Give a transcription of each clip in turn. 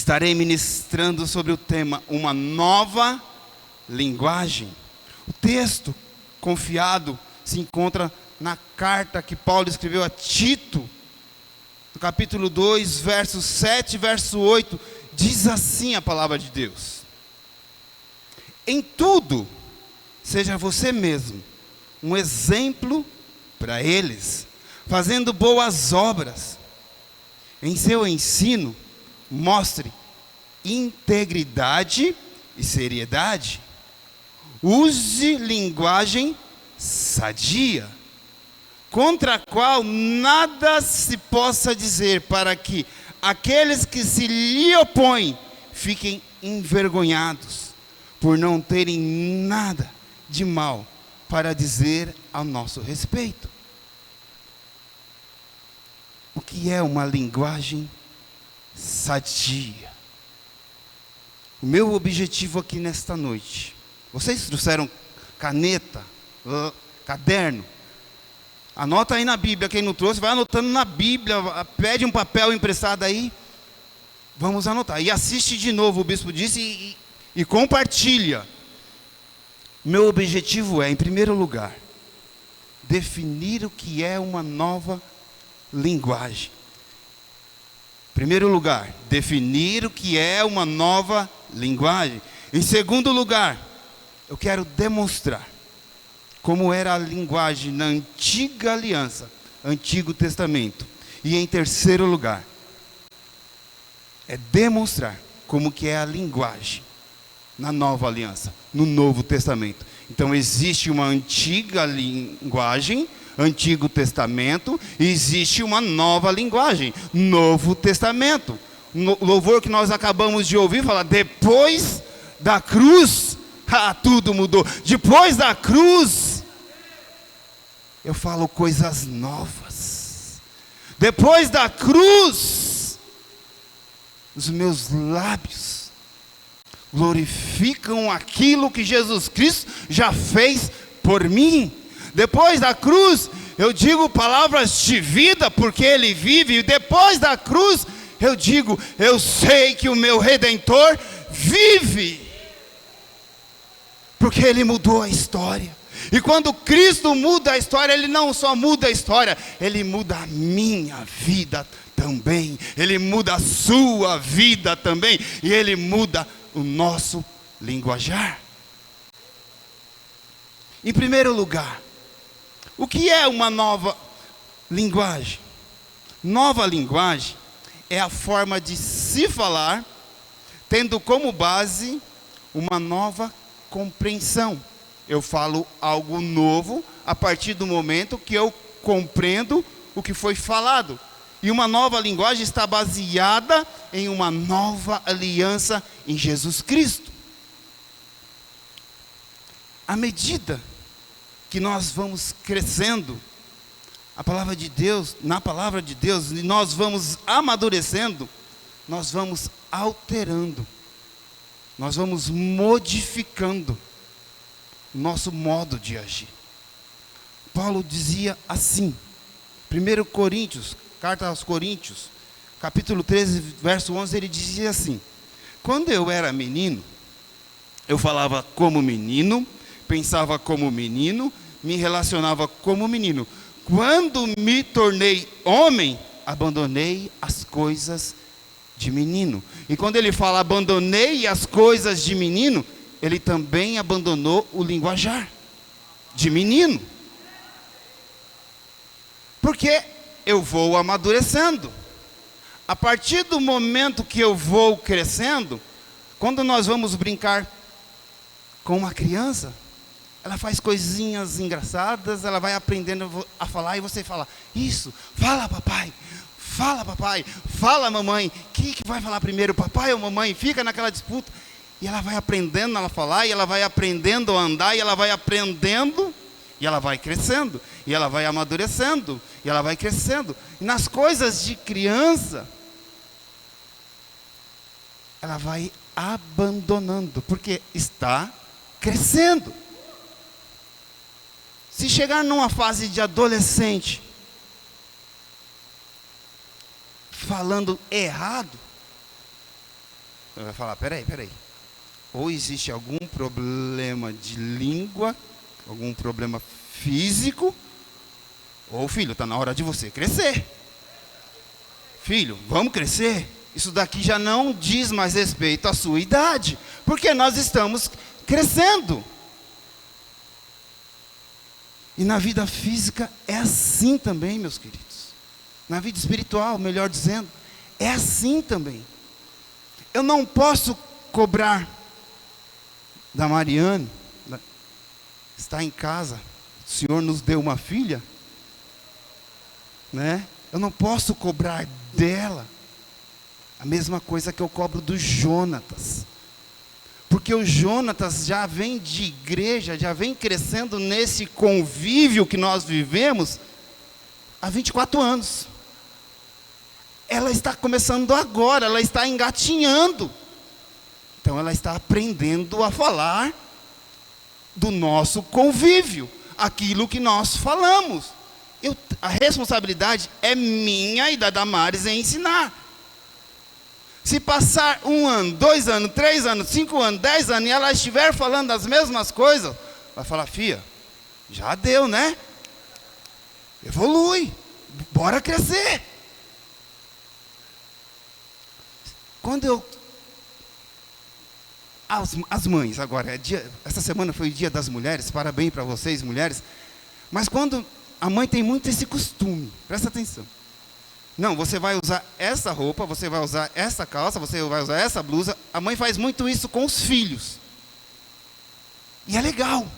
Estarei ministrando sobre o tema uma nova linguagem. O texto confiado se encontra na carta que Paulo escreveu a Tito, no capítulo 2, verso 7, verso 8, diz assim a palavra de Deus: em tudo, seja você mesmo um exemplo para eles, fazendo boas obras. Em seu ensino, mostre integridade e seriedade. Use linguagem sadia, contra a qual nada se possa dizer, para que aqueles que se lhe opõem fiquem envergonhados, por não terem nada de mal para dizer a nosso respeito. O que é uma linguagem sadia? O meu objetivo aqui nesta noite, vocês trouxeram caneta, caderno? Anota aí na Bíblia, quem não trouxe, vai anotando na Bíblia, pede um papel emprestado aí, vamos anotar, e assiste de novo, o bispo disse, e compartilha. Meu objetivo é, em primeiro lugar, definir o que é uma nova linguagem. Em primeiro lugar, definir o que é uma nova linguagem. Em segundo lugar, eu quero demonstrar como era a linguagem na antiga aliança, Antigo Testamento. E em terceiro lugar, é demonstrar como que é a linguagem na nova aliança, no Novo Testamento. Então existe uma antiga linguagem, Antigo Testamento, e existe uma nova linguagem, Novo Testamento. No louvor que nós acabamos de ouvir, fala, depois da cruz, tudo mudou. Depois da cruz, eu falo coisas novas. Depois da cruz, os meus lábios glorificam aquilo que Jesus Cristo já fez por mim. Depois da cruz, eu digo palavras de vida, porque Ele vive. E depois da cruz, eu digo, eu sei que o meu Redentor vive, porque Ele mudou a história. E quando Cristo muda a história, Ele não só muda a história, Ele muda a minha vida também. Ele muda a sua vida também. E Ele muda o nosso linguajar. Em primeiro lugar, o que é uma nova linguagem? Nova linguagem é a forma de se falar, tendo como base uma nova compreensão. Eu falo algo novo a partir do momento que eu compreendo o que foi falado. E uma nova linguagem está baseada em uma nova aliança em Jesus Cristo. À medida que nós vamos crescendo, na palavra de Deus, e nós vamos amadurecendo, nós vamos alterando, nós vamos modificando o nosso modo de agir. Paulo dizia assim, 1 Coríntios, carta aos Coríntios, capítulo 13, verso 11, ele dizia assim: quando eu era menino, eu falava como menino, pensava como menino, me relacionava como menino. Quando me tornei homem, abandonei as coisas de menino. E quando ele fala abandonei as coisas de menino, ele também abandonou o linguajar de menino. Porque eu vou amadurecendo. A partir do momento que eu vou crescendo, quando nós vamos brincar com uma criança, ela faz coisinhas engraçadas, ela vai aprendendo a falar, e você fala, isso, fala papai, fala mamãe, quem que vai falar primeiro, papai ou mamãe? Fica naquela disputa, e ela vai aprendendo a falar, e ela vai aprendendo a andar, e ela vai aprendendo, e ela vai crescendo, e ela vai amadurecendo, e ela vai crescendo. E nas coisas de criança, ela vai abandonando, porque está crescendo. Se chegar numa fase de adolescente, falando errado, Ele vai falar, peraí. Ou existe algum problema de língua, algum problema físico, ou filho, está na hora de você crescer. Filho, vamos crescer. Isso daqui já não diz mais respeito à sua idade, porque nós estamos crescendo. E na vida física é assim também, meus queridos. Na vida espiritual, melhor dizendo, é assim também. Eu não posso cobrar da Mariane, está em casa, o Senhor nos deu uma filha, né? Eu não posso cobrar dela a mesma coisa que eu cobro do Jonatas. Porque o Jonatas já vem de igreja, já vem crescendo nesse convívio que nós vivemos há 24 anos. Ela está começando agora, ela está engatinhando. Então ela está aprendendo a falar do nosso convívio, aquilo que nós falamos. A responsabilidade é minha e da Damares em ensinar. Se passar 1 ano, 2 anos, 3 anos, 5 anos, 10 anos, e ela estiver falando as mesmas coisas, vai falar, filha, já deu, né? Evolui, bora crescer. Quando eu... As mães, agora, essa semana foi o Dia das Mulheres, parabéns para vocês, mulheres. Mas quando a mãe tem muito esse costume, presta atenção. Não, você vai usar essa roupa, você vai usar essa calça, você vai usar essa blusa. A mãe faz muito isso com os filhos. E é legal.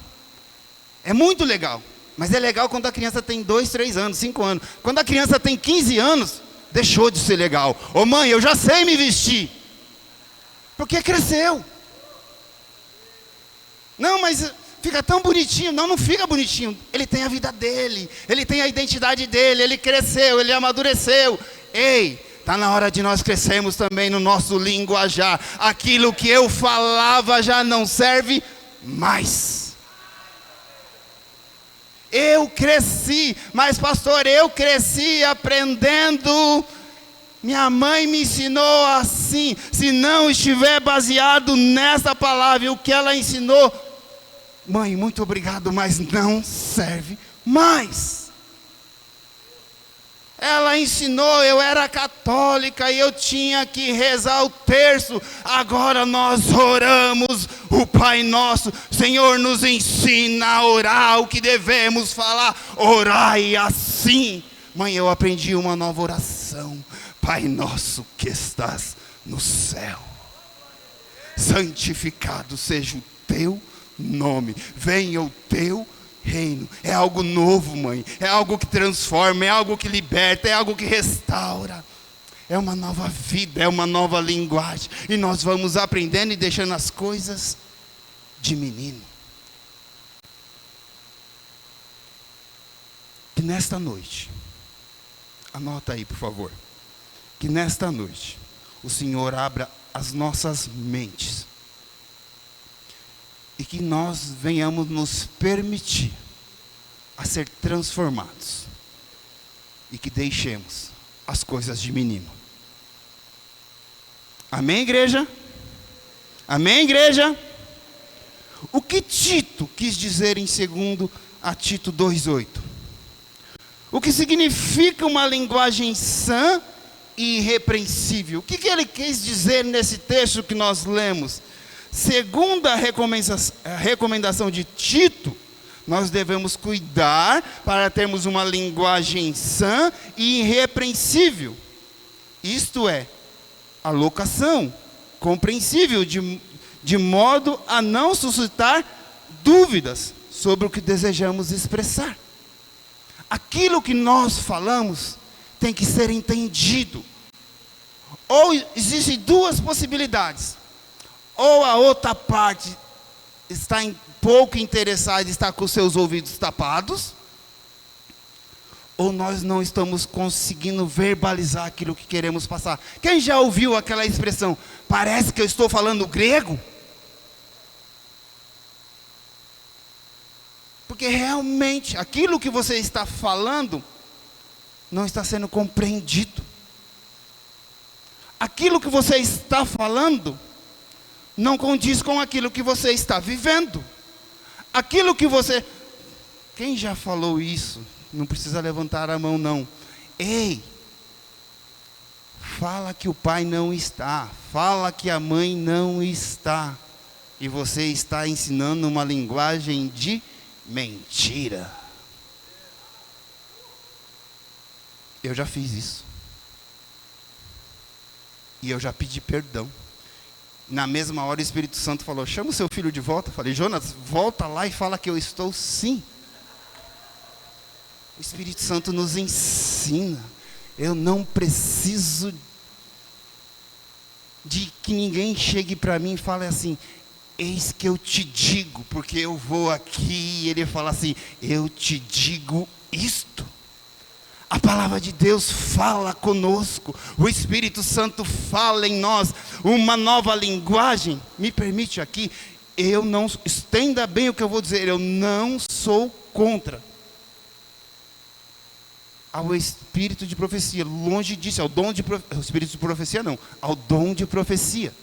É muito legal. Mas é legal quando a criança tem 2, 3 anos, 5 anos. Quando a criança tem 15 anos, deixou de ser legal. Ô mãe, eu já sei me vestir. Porque cresceu. Não, mas fica tão bonitinho. Não, não fica bonitinho. Ele tem a vida dele. Ele tem a identidade dele. Ele cresceu, ele amadureceu. Ei, está na hora de nós crescermos também no nosso linguajar. Aquilo que eu falava já não serve mais. Eu cresci, mas pastor, eu cresci aprendendo. Minha mãe me ensinou assim. Se não estiver baseado nessa palavra, o que ela ensinou, mãe, muito obrigado, mas não serve mais. Ela ensinou, eu era católica e eu tinha que rezar o terço. Agora nós oramos o Pai Nosso. Senhor, nos ensina a orar o que devemos falar. Orai assim. Mãe, eu aprendi uma nova oração. Pai Nosso que estás no céu, santificado seja o teu nome. Venha o teu reino. É algo novo, mãe. É algo que transforma, é algo que liberta, é algo que restaura. É uma nova vida, é uma nova linguagem. E nós vamos aprendendo e deixando as coisas de menino. Que nesta noite, anota aí por favor, que nesta noite o Senhor abra as nossas mentes e que nós venhamos nos permitir a ser transformados e que deixemos as coisas de menino. Amém, igreja? Amém, igreja? O que Tito quis dizer em 2 Tito 2,8? O que significa uma linguagem sã e irrepreensível? O que ele quis dizer nesse texto que nós lemos? Segundo a recomendação de Tito, nós devemos cuidar para termos uma linguagem sã e irrepreensível. Isto é, a locução compreensível, de modo a não suscitar dúvidas sobre o que desejamos expressar. Aquilo que nós falamos tem que ser entendido. Ou existem duas possibilidades. Ou a outra parte está pouco interessada e está com seus ouvidos tapados, ou nós não estamos conseguindo verbalizar aquilo que queremos passar. Quem já ouviu aquela expressão, parece que eu estou falando grego? Porque realmente aquilo que você está falando não está sendo compreendido. aquilo que você está falando não condiz com aquilo que você está vivendo. Aquilo que você... Quem já falou isso? Não precisa levantar a mão não. Ei, fala que o pai não está, fala que a mãe não está, e você está ensinando uma linguagem de mentira. Eu já fiz isso. E eu já pedi perdão. Na mesma hora o Espírito Santo falou, chama o seu filho de volta. Eu falei, Jonas, volta lá e fala que eu estou sim. O Espírito Santo nos ensina. Eu não preciso de que ninguém chegue para mim e fale assim, eis que eu te digo, porque eu vou aqui e ele fala assim, eu te digo isto. A palavra de Deus fala conosco, o Espírito Santo fala em nós, uma nova linguagem. Me permite aqui, eu não, entenda bem o que eu vou dizer, eu não sou contra ao espírito de profecia, longe disso, ao dom de profecia, espírito de profecia não, ao dom de profecia.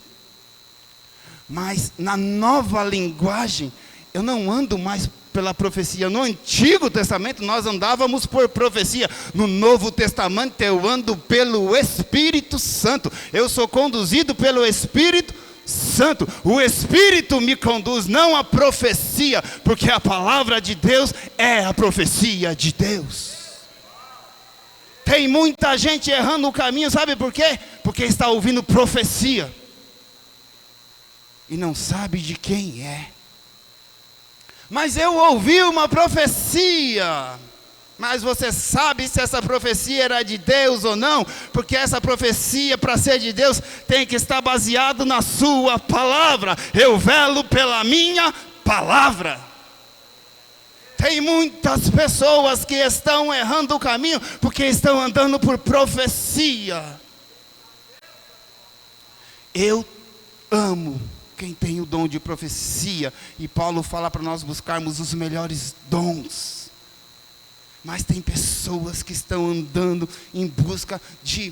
Mas na nova linguagem, eu não ando mais pela profecia. No Antigo Testamento nós andávamos por profecia. No Novo Testamento eu ando pelo Espírito Santo. Eu sou conduzido pelo Espírito Santo. O Espírito me conduz, não a profecia, porque a palavra de Deus é a profecia de Deus. Tem muita gente errando o caminho, sabe por quê? Porque está ouvindo profecia e não sabe de quem é. Mas eu ouvi uma profecia. Mas você sabe se essa profecia era de Deus ou não? Porque essa profecia, para ser de Deus, tem que estar baseado na sua palavra. Eu velo pela minha palavra. Tem muitas pessoas que estão errando o caminho, porque estão andando por profecia. Eu amo quem tem o dom de profecia, e Paulo fala para nós buscarmos os melhores dons. Mas tem pessoas que estão andando em busca de,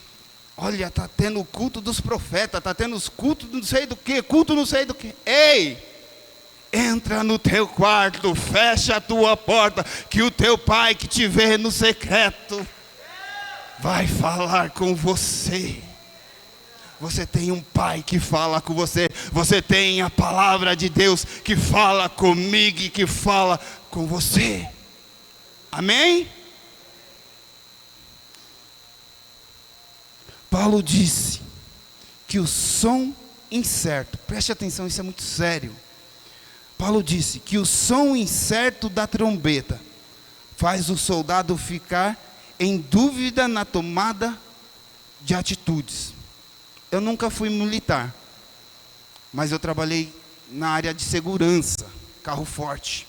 olha, está tendo o culto dos profetas, está tendo os cultos não sei do que, culto não sei do que. Ei, entra no teu quarto, fecha a tua porta, que o teu pai que te vê no secreto vai falar com você. Você tem um pai que fala com você. Você tem a palavra de Deus que fala comigo e que fala com você. Amém? Paulo disse que o som incerto, preste atenção, isso é muito sério. Paulo disse que o som incerto da trombeta faz o soldado ficar em dúvida na tomada de atitudes. Eu nunca fui militar, mas eu trabalhei na área de segurança, carro forte.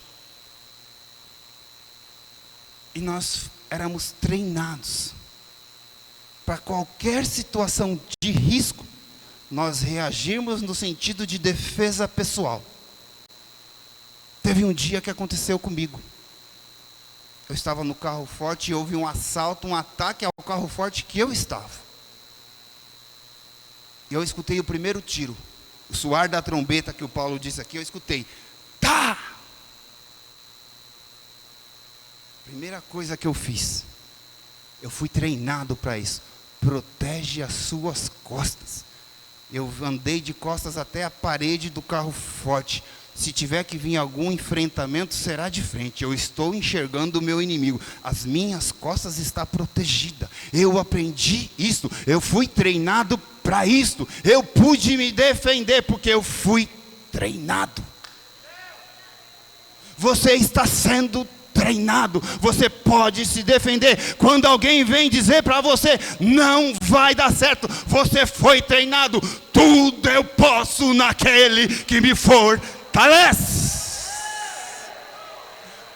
E nós éramos treinados para qualquer situação de risco, nós reagirmos no sentido de defesa pessoal. Teve um dia que aconteceu comigo. Eu estava no carro forte e houve um assalto, um ataque ao carro forte que eu estava. E eu escutei o primeiro tiro, o soar da trombeta que o Paulo disse aqui, eu escutei. Tá! Primeira coisa que eu fiz, eu fui treinado para isso. Protege as suas costas. Eu andei de costas até a parede do carro forte. Se tiver que vir algum enfrentamento, será de frente. Eu estou enxergando o meu inimigo. As minhas costas estão protegidas. Eu aprendi isto. Eu fui treinado para isto. Eu pude me defender porque eu fui treinado. Você está sendo treinado. Você pode se defender. Quando alguém vem dizer para você, não vai dar certo, você foi treinado. Tudo eu posso naquele que me fortalece.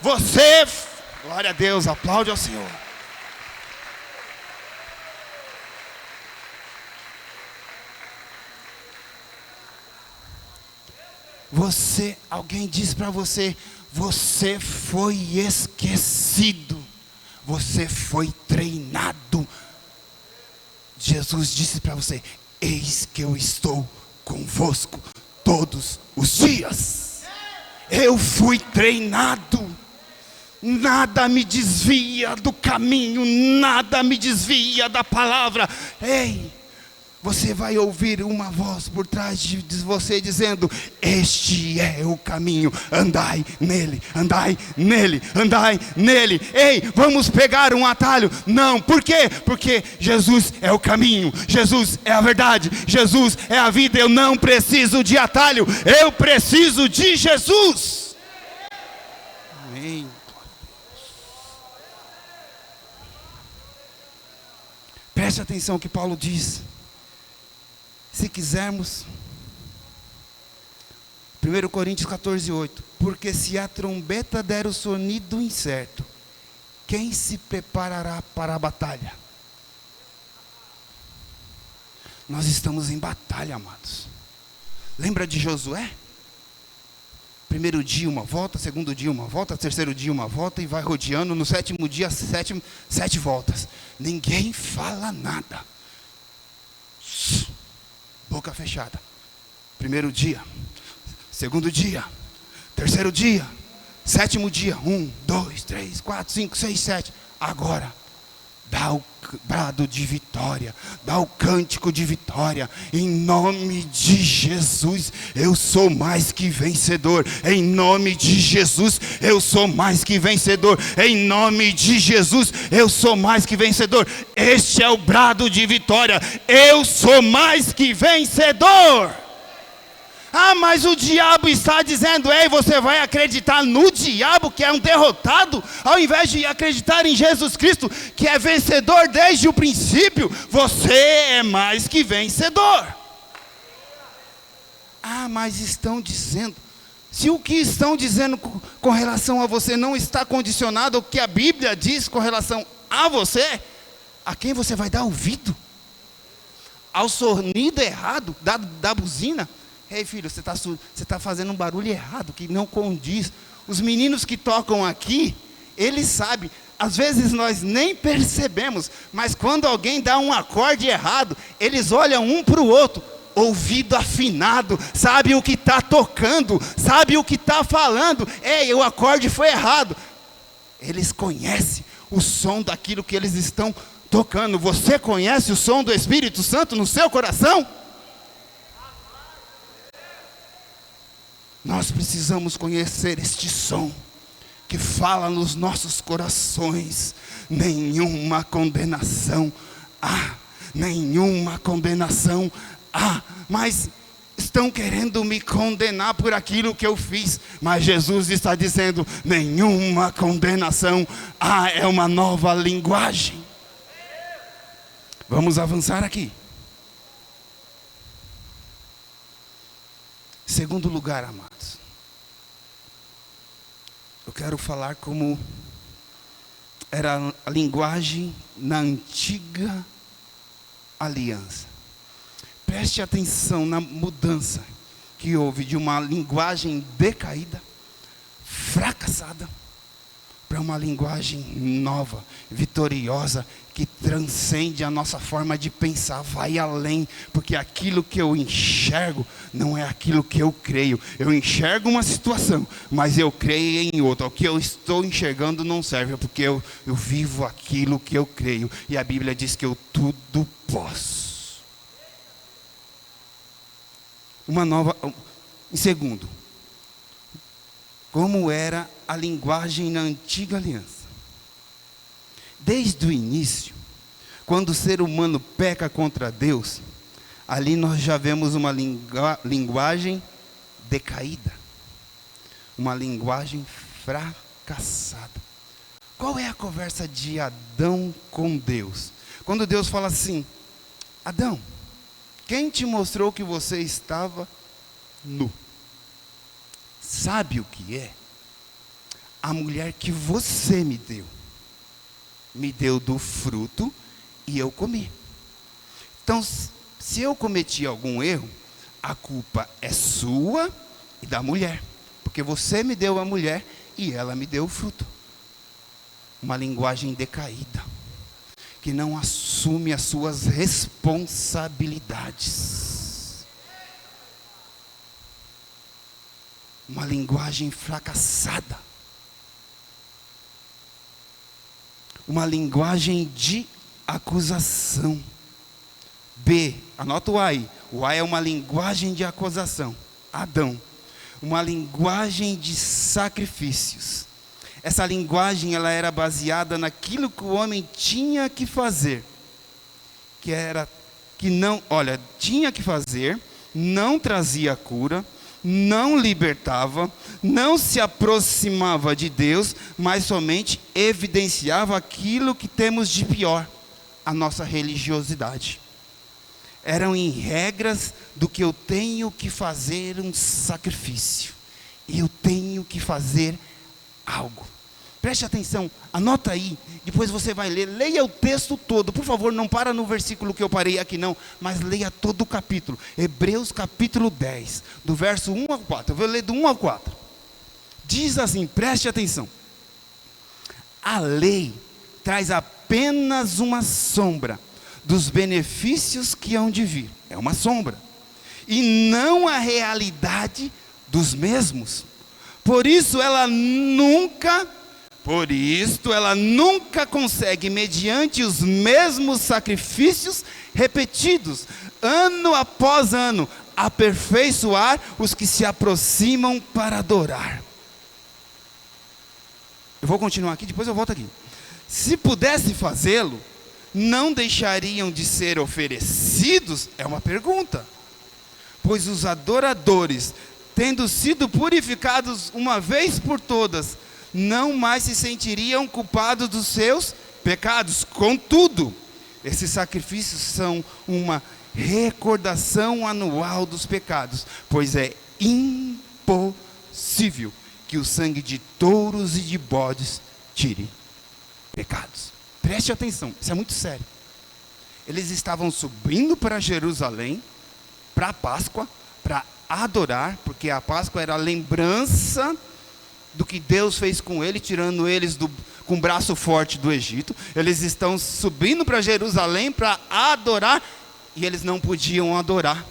Você, glória a Deus, aplaude ao Senhor. Você, alguém diz para você, você foi esquecido, você foi treinado. Jesus disse para você, eis que eu estou convosco todos os dias. Eu fui treinado. Nada me desvia do caminho, nada me desvia da palavra. Ei, você vai ouvir uma voz por trás de você dizendo: este é o caminho, andai nele, andai nele, andai nele. Ei, vamos pegar um atalho? Não, por quê? Porque Jesus é o caminho, Jesus é a verdade, Jesus é a vida. Eu não preciso de atalho, eu preciso de Jesus. Amém. Preste atenção que Paulo diz. Se quisermos, 1 Coríntios 14:8, porque se a trombeta der o sonido incerto, quem se preparará para a batalha? Nós estamos em batalha, amados. Lembra de Josué? Primeiro dia uma volta, segundo dia uma volta, terceiro dia uma volta, e vai rodeando. No sétimo dia, sete voltas. Ninguém fala nada. Boca fechada. Primeiro dia, segundo dia, terceiro dia, sétimo dia, 1, 2, 3, 4, 5, 6, 7. Agora, dá o brado de vitória, dá o cântico de vitória. Em nome de Jesus, eu sou mais que vencedor. Em nome de Jesus, eu sou mais que vencedor. Em nome de Jesus, eu sou mais que vencedor. Este é o brado de vitória. Eu sou mais que vencedor. Ah, mas o diabo está dizendo: ei, você vai acreditar no diabo, que é um derrotado, ao invés de acreditar em Jesus Cristo, que é vencedor desde o princípio. Você é mais que vencedor. Ah, mas estão dizendo. Se o que estão dizendo com relação a você não está condicionado ao que a Bíblia diz com relação a você, a quem você vai dar ouvido? Ao sonido errado da buzina? Ei, filho, você está fazendo um barulho errado, que não condiz. Os meninos que tocam aqui, eles sabem. Às vezes nós nem percebemos, mas quando alguém dá um acorde errado, eles olham um para o outro, ouvido afinado, sabe o que está tocando, sabe o que está falando. Ei, o acorde foi errado. Eles conhecem o som daquilo que eles estão tocando. Você conhece o som do Espírito Santo no seu coração? Nós precisamos conhecer este som que fala nos nossos corações. Nenhuma condenação há, nenhuma condenação há. Mas estão querendo me condenar por aquilo que eu fiz. Mas Jesus está dizendo: nenhuma condenação há. É uma nova linguagem. Vamos avançar aqui. Segundo lugar, amados, eu quero falar como era a linguagem na antiga aliança. Preste atenção na mudança que houve de uma linguagem decaída, fracassada, para uma linguagem nova, vitoriosa, que transcende a nossa forma de pensar, vai além, porque aquilo que eu enxergo não é aquilo que eu creio. Eu enxergo uma situação, mas eu creio em outra. O que eu estou enxergando não serve, porque eu vivo aquilo que eu creio, e a Bíblia diz que eu tudo posso. Em segundo, como era a linguagem na antiga aliança. Desde o início, quando o ser humano peca contra Deus, ali nós já vemos uma linguagem decaída, uma linguagem fracassada. Qual é a conversa de Adão com Deus? Quando Deus fala assim: Adão, quem te mostrou que você estava nu? Sabe o que é? A mulher que você me deu do fruto e eu comi. Então, se eu cometi algum erro, a culpa é sua e da mulher, porque você me deu a mulher e ela me deu o fruto. Uma linguagem decaída, que não assume assume as suas responsabilidades. Uma linguagem fracassada. Uma linguagem de acusação. B, anota o A aí. O A é uma linguagem de acusação. Adão. Uma linguagem de sacrifícios. Essa linguagem, ela era baseada naquilo que o homem tinha que fazer. Tinha que fazer, não trazia cura, não libertava, não se aproximava de Deus, mas somente evidenciava aquilo que temos de pior, a nossa religiosidade. Eram em regras do que eu tenho que fazer um sacrifício, eu tenho que fazer algo. Preste atenção, anota aí, depois você vai ler, leia o texto todo, por favor, não para no versículo que eu parei aqui não, mas leia todo o capítulo, Hebreus capítulo 10, do verso 1 ao 4, eu vou ler do 1 ao 4, diz assim, preste atenção, a lei traz apenas uma sombra dos benefícios que hão de vir, é uma sombra, e não a realidade dos mesmos, por isso ela nunca consegue, mediante os mesmos sacrifícios repetidos, ano após ano, aperfeiçoar os que se aproximam para adorar. Eu vou continuar aqui, depois eu volto aqui. Se pudesse fazê-lo, não deixariam de ser oferecidos? É uma pergunta. Pois os adoradores, tendo sido purificados uma vez por todas, não mais se sentiriam culpados dos seus pecados. Contudo, esses sacrifícios são uma recordação anual dos pecados, pois é impossível que o sangue de touros e de bodes tire pecados. Preste atenção, isso é muito sério. Eles estavam subindo para Jerusalém, para a Páscoa, para adorar, porque a Páscoa era a lembrança do que Deus fez com eles, tirando eles com o braço forte do Egito. Eles estão subindo para Jerusalém para adorar, e eles não podiam adorar.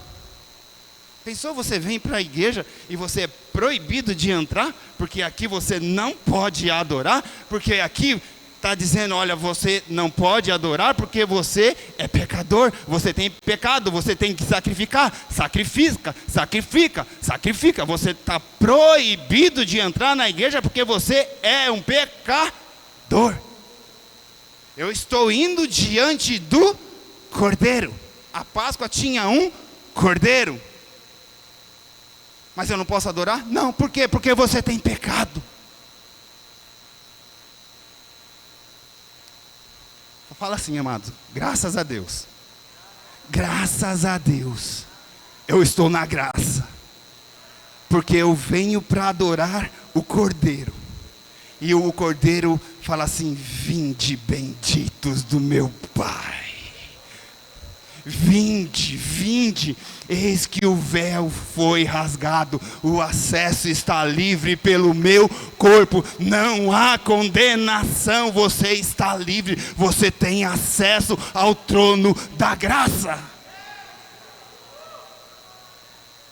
Pensou, você vem para a igreja e você é proibido de entrar, porque aqui você não pode adorar, porque aqui está dizendo, olha, você não pode adorar porque você é pecador, você tem pecado, você tem que sacrificar, sacrifica, você está proibido de entrar na igreja porque você é um pecador. Eu estou indo diante do Cordeiro, a Páscoa tinha um Cordeiro, mas eu não posso adorar? Não, por quê? Porque você tem pecado. Fala assim, amados, graças a Deus, eu estou na graça, porque eu venho para adorar o Cordeiro, e o Cordeiro fala assim, vinde benditos do meu Pai, vinde, eis que o véu foi rasgado, o acesso está livre pelo meu corpo, não há condenação, você está livre, você tem acesso ao trono da graça.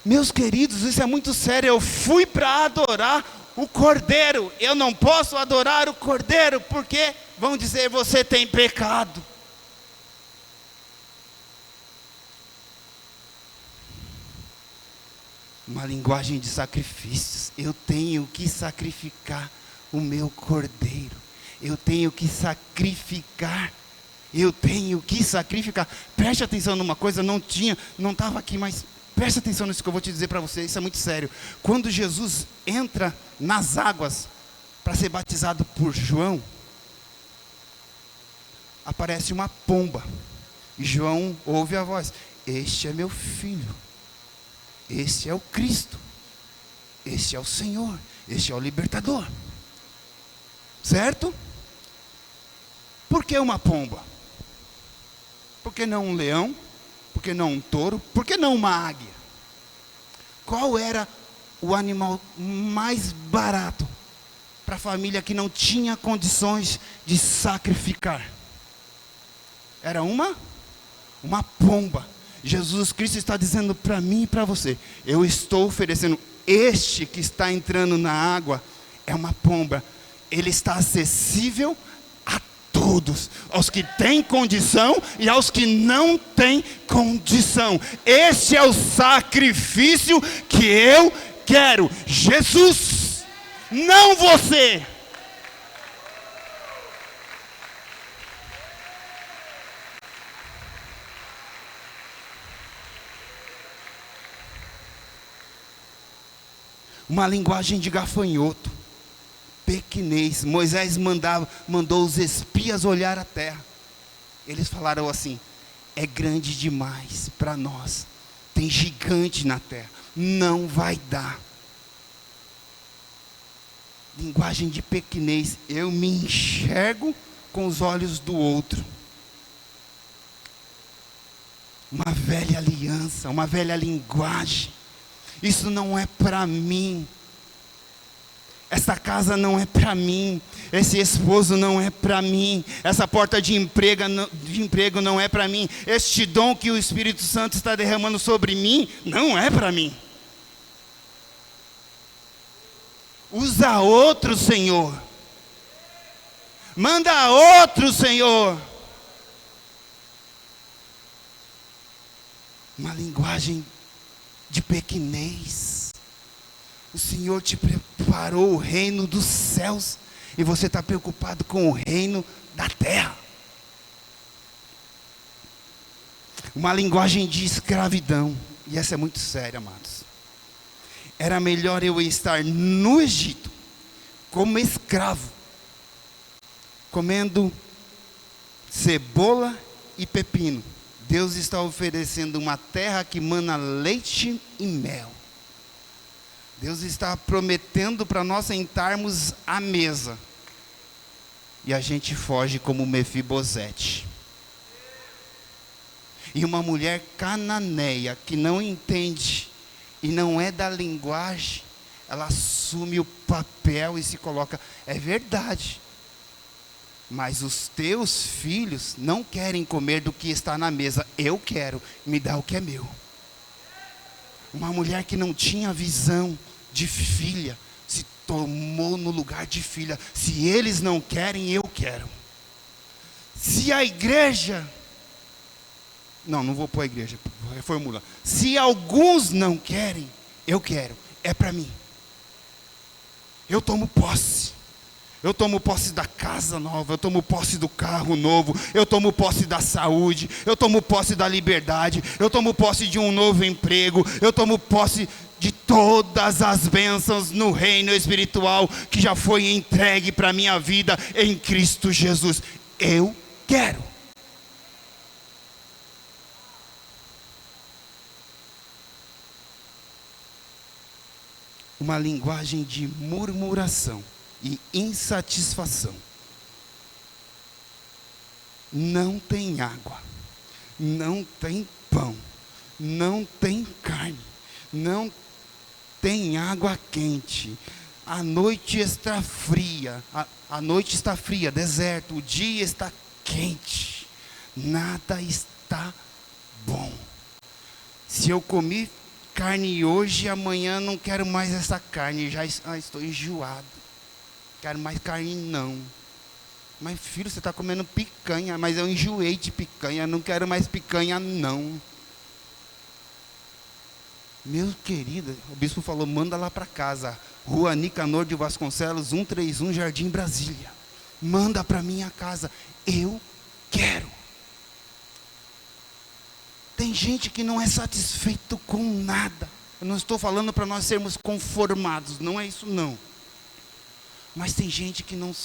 Meus queridos, isso é muito sério, eu fui para adorar o Cordeiro, eu não posso adorar o Cordeiro, porque vão dizer, você tem pecado. Uma linguagem de sacrifícios. Eu tenho que sacrificar o meu cordeiro. Eu tenho que sacrificar. Preste atenção numa coisa, não estava aqui, mas preste atenção nisso que eu vou te dizer para você, isso é muito sério. Quando Jesus entra nas águas para ser batizado por João, aparece uma pomba. E João ouve a voz, este é meu filho. Este é o Cristo, este é o Senhor, este é o libertador, certo? Por que uma pomba? Por que não um leão? Por que não um touro? Por que não uma águia? Qual era o animal mais barato para a família que não tinha condições de sacrificar? Era uma pomba. Jesus Cristo está dizendo para mim e para você: eu estou oferecendo, este que está entrando na água é uma pomba. Ele está acessível a todos, aos que têm condição e aos que não têm condição. Este é o sacrifício que eu quero. Jesus, não você. Uma linguagem de gafanhoto, pequenez. Moisés mandou os espias olhar a terra. Eles falaram assim: é grande demais para nós, tem gigante na terra, não vai dar. Linguagem de pequenez. Eu me enxergo com os olhos do outro. Uma velha aliança, uma velha linguagem. Isso não é para mim. Essa casa não é para mim. Esse esposo não é para mim. Essa porta de emprego não é para mim. Este dom que o Espírito Santo está derramando sobre mim não é para mim. Usa outro, Senhor. Manda outro, Senhor. Uma linguagem de pequenez. O Senhor te preparou o reino dos céus e você está preocupado com o reino da terra. Uma linguagem de escravidão, e essa é muito séria, amados. Era melhor eu estar no Egito como escravo, comendo cebola e pepino. Deus está oferecendo uma terra que mana leite e mel. Deus está prometendo para nós sentarmos à mesa. E a gente foge como Mefibosete. E uma mulher cananeia que não entende e não é da linguagem, ela assume o papel e se coloca: é verdade, mas os teus filhos não querem comer do que está na mesa, eu quero, me dá o que é meu. Uma mulher que não tinha visão de filha, se tomou no lugar de filha. Se eles não querem, eu quero. Se a igreja, não vou pôr a igreja, vou reformular. Se alguns não querem, eu quero, é para mim. Eu tomo posse. Eu tomo posse da casa nova, eu tomo posse do carro novo, eu tomo posse da saúde, eu tomo posse da liberdade, eu tomo posse de um novo emprego, eu tomo posse de todas as bênçãos no reino espiritual que já foi entregue para a minha vida em Cristo Jesus. Eu quero. Uma linguagem de murmuração e insatisfação. Não tem água, não tem pão, não tem carne, não tem água quente, a noite está fria, a noite está fria, deserto, o dia está quente, nada está bom. Se eu comi carne hoje, amanhã não quero mais essa carne, já estou enjoado. Quero mais carne não. Mas filho, você está comendo picanha. Mas eu enjoei de picanha, não quero mais picanha não. Meu querido, o bispo falou: manda lá para casa, Rua Nicanor de Vasconcelos 131, Jardim Brasília. Manda para minha casa, eu quero. Tem gente que não é satisfeito com nada. Eu não estou falando para nós sermos conformados, não é isso não. Mas tem gente que não...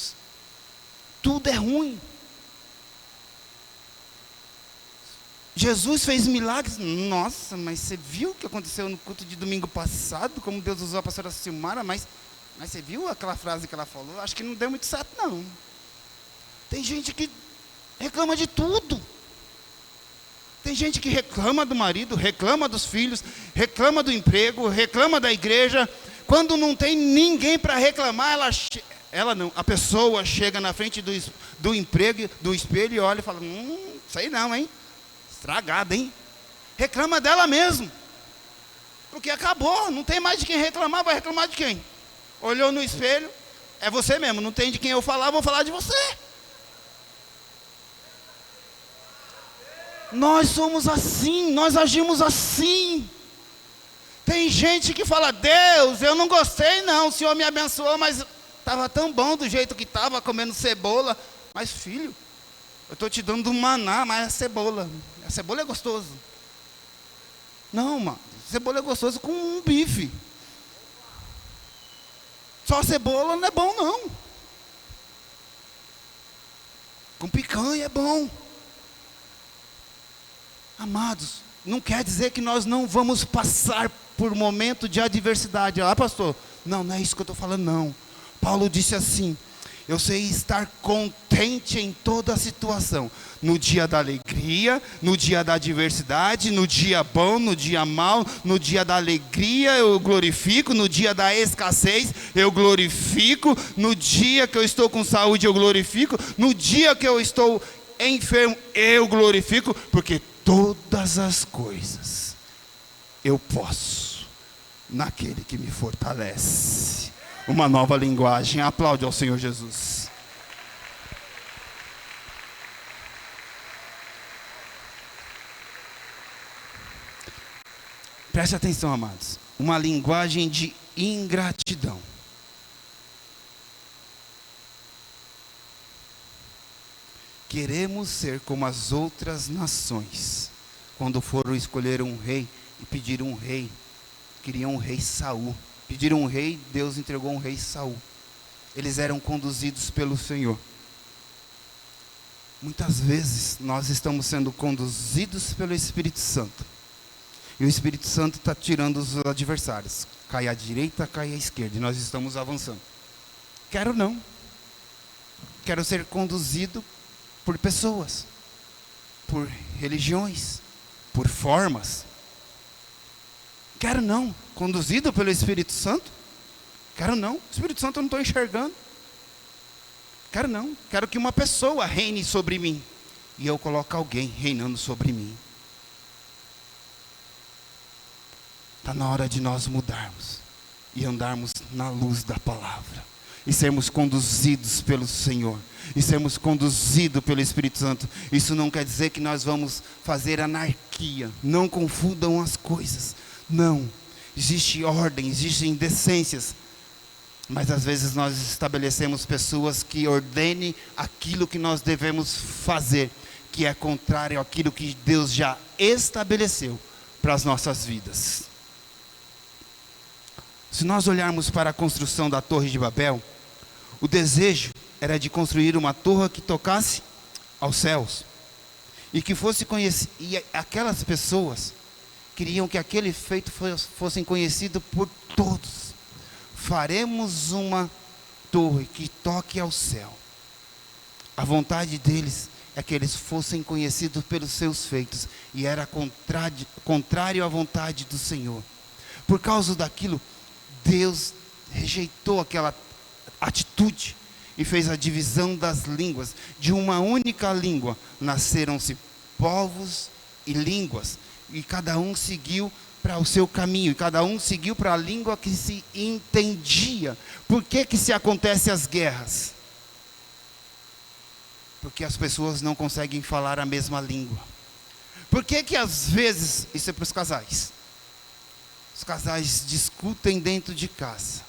Tudo é ruim. Jesus fez milagres. Nossa, mas você viu o que aconteceu no culto de domingo passado? Como Deus usou a pastora Silmara, mas você viu aquela frase que ela falou? Acho que não deu muito certo não. Tem gente que reclama de tudo. Tem gente que reclama do marido, reclama dos filhos, reclama do emprego, reclama da igreja. Quando não tem ninguém para reclamar, a pessoa chega na frente do emprego, do espelho e olha e fala: Sei não, hein? Estragada, hein? Reclama dela mesmo. Porque acabou, não tem mais de quem reclamar, vai reclamar de quem? Olhou no espelho, é você mesmo, não tem de quem eu falar, vou falar de você. Nós somos assim, nós agimos assim. Tem gente que fala, Deus, eu não gostei não, o Senhor me abençoou, mas estava tão bom do jeito que estava, comendo cebola. Mas filho, eu estou te dando um maná, mas é cebola. A cebola é gostoso. Não, mano, cebola é gostoso com um bife. Só cebola não é bom não. Com picanha é bom. Amados, não quer dizer que nós não vamos passar por momento de adversidade. Ah, pastor, não é isso que eu estou falando, não. Paulo disse assim, eu sei estar contente em toda a situação. No dia da alegria, no dia da adversidade, no dia bom, no dia mau, no dia da alegria eu glorifico, no dia da escassez eu glorifico, no dia que eu estou com saúde eu glorifico, no dia que eu estou enfermo eu glorifico, porque todas as coisas eu posso naquele que me fortalece. Uma nova linguagem. Aplaude ao Senhor Jesus. Preste atenção, amados. Uma linguagem de ingratidão. Queremos ser como as outras nações. Quando foram escolher um rei e pediram um rei, queriam um rei Saul. Pediram um rei, Deus entregou um rei Saul. Eles eram conduzidos pelo Senhor. Muitas vezes nós estamos sendo conduzidos pelo Espírito Santo. E o Espírito Santo está tirando os adversários. Cai à direita, cai à esquerda. E nós estamos avançando. Quero não. Quero ser conduzido por pessoas, por religiões, por formas. Quero não. Conduzido pelo Espírito Santo? Quero não. O Espírito Santo eu não estou enxergando. Quero não. Quero que uma pessoa reine sobre mim. E eu coloco alguém reinando sobre mim. Está na hora de nós mudarmos. E andarmos na luz da palavra. E sermos conduzidos pelo Senhor. E sermos conduzidos pelo Espírito Santo. Isso não quer dizer que nós vamos fazer anarquia. Não confundam as coisas. Não. Existe ordem, existem decências. Mas às vezes nós estabelecemos pessoas que ordenem aquilo que nós devemos fazer, que é contrário àquilo que Deus já estabeleceu para as nossas vidas. Se nós olharmos para a construção da Torre de Babel, o desejo era de construir uma torre que tocasse aos céus e que fosse conhecida, e aquelas pessoas queriam que aquele feito fosse conhecido por todos. Faremos uma torre que toque ao céu. A vontade deles é que eles fossem conhecidos pelos seus feitos, e era contrário à vontade do Senhor. Por causa daquilo, Deus rejeitou aquela atitude e fez a divisão das línguas. De uma única língua nasceram-se povos e línguas, e cada um seguiu para o seu caminho, e cada um seguiu para a língua que se entendia. Por que se acontecem as guerras? Porque as pessoas não conseguem falar a mesma língua. Por que às vezes, isso é para os casais, os casais discutem dentro de casa?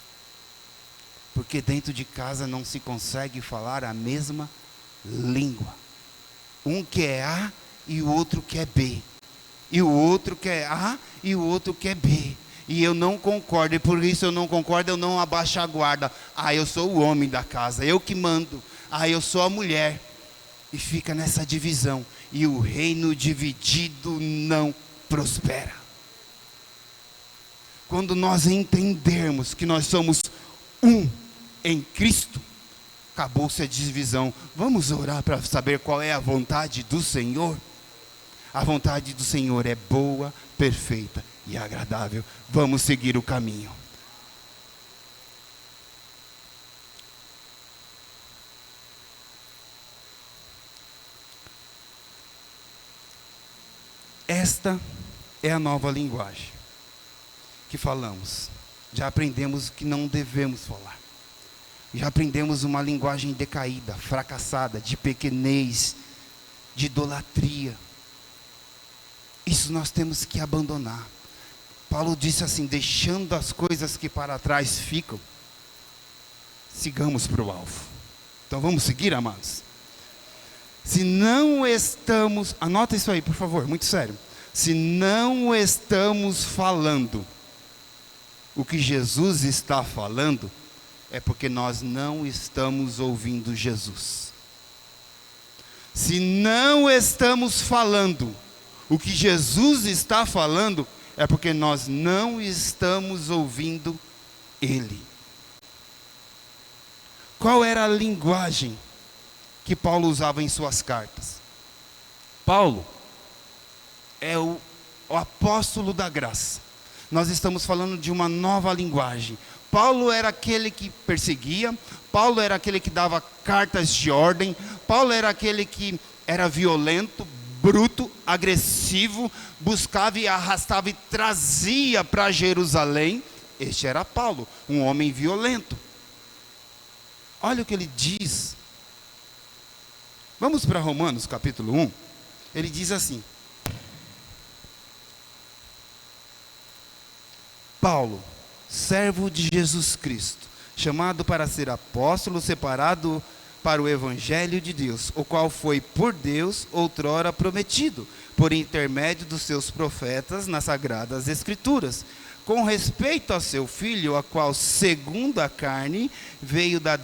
Porque dentro de casa não se consegue falar a mesma língua. Um quer A e o outro quer B. E o outro quer A e o outro quer B. E eu não concordo, e por isso eu não concordo, eu não abaixo a guarda. Ah, eu sou o homem da casa, eu que mando. Ah, eu sou a mulher. E fica nessa divisão. E o reino dividido não prospera. Quando nós entendermos que nós somos um em Cristo, acabou-se a divisão. Vamos orar para saber qual é a vontade do Senhor? A vontade do Senhor é boa, perfeita e agradável. Vamos seguir o caminho. Esta é a nova linguagem que falamos. Já aprendemos que não devemos falar. Já aprendemos uma linguagem decaída, fracassada, de pequenez, de idolatria. Isso nós temos que abandonar. Paulo disse assim: deixando as coisas que para trás ficam, sigamos para o alvo. Então vamos seguir, amados? Se não estamos, anota isso aí, por favor, muito sério. Se não estamos falando o que Jesus está falando, é porque nós não estamos ouvindo Jesus. Se não estamos falando o que Jesus está falando, é porque nós não estamos ouvindo Ele. Qual era a linguagem que Paulo usava em suas cartas? Paulo é o apóstolo da graça. Nós estamos falando de uma nova linguagem. Paulo era aquele que perseguia, Paulo era aquele que dava cartas de ordem, Paulo era aquele que era violento, bruto, agressivo, buscava e arrastava e trazia para Jerusalém. Este era Paulo, um homem violento. Olha o que ele diz. Vamos para Romanos capítulo 1. Ele diz assim: Paulo, servo de Jesus Cristo, chamado para ser apóstolo, separado para o evangelho de Deus, o qual foi por Deus outrora prometido, por intermédio dos seus profetas nas sagradas escrituras, com respeito a seu filho, a qual segundo a carne veio da